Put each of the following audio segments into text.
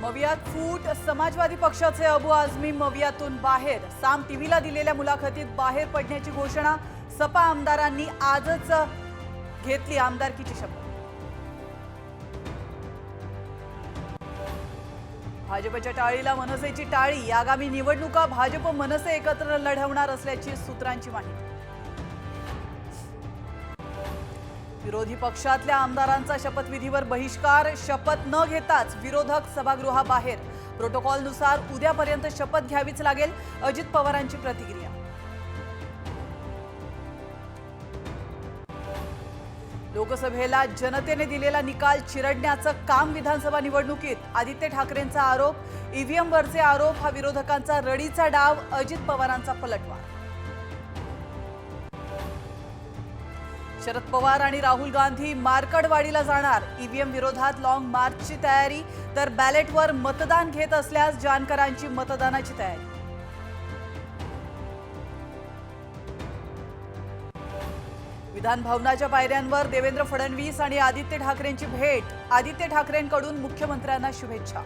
मवियात फूट, समाजवादी पक्षाचे अबू आझमी मवियातून बाहेर, साम टीव्हीला दिलेल्या मुलाखतीत बाहेर पडण्याची घोषणा. सपा आमदारांनी आजच घेतली आमदारकीची शपथ. भाजपच्या टाळीला मनसेची टाळी. आगामी निवडणुका भाजप मनसे एकत्र लढवणार असल्याची सूत्रांची माहिती. विरोधी पक्षातल्या आमदारांचा शपथविधीवर बहिष्कार. शपथ न घेताच विरोधक सभागृहाबाहेर. प्रोटोकॉलनुसार उद्यापर्यंत शपथ घ्यावीच लागेल. अजित पवारांची प्रतिक्रिया. लोकसभेला जनतेने दिलेला निकाल चिरडण्याचं काम विधानसभा निवडणुकीत. आदित्य ठाकरेंचा आरोप. ईव्हीएमवरचे आरोप हा विरोधकांचा रडीचा डाव. अजित पवारांचा पलटवार. शरद पवार आणि राहुल गांधी मार्कडवाडीला जाणार. ईव्हीएम विरोधात लॉंग मार्चची तयारी, तर बॅलेटवर मतदान घेत असल्यास जानकरांची मतदानाची तयारी. विधान भवनाच्या पायऱ्यांवर देवेंद्र फडणवीस आणि आदित्य ठाकरेंची भेट. आदित्य ठाकरेंकडून मुख्यमंत्र्यांना शुभेच्छा.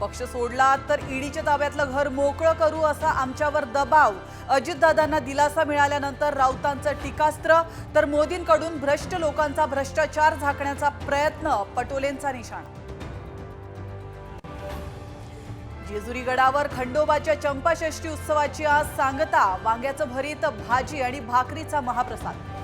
पक्ष सोडला तर ईडीच्या ताब्यातलं घर मोकळं करू असा आमच्यावर दबाव. अजितदादांना दिलासा मिळाल्यानंतर राऊतांचं टीकास्त्र, तर मोदींकडून भ्रष्ट लोकांचा भ्रष्टाचार झाकण्याचा प्रयत्न. पटोलेंचा निशाणा. जेजुरी गडावर खंडोबाच्या चंपाषष्ठी उत्सवाची आज सांगता. वांग्याचं भरीत, भाजी आणि भाकरीचा महाप्रसाद.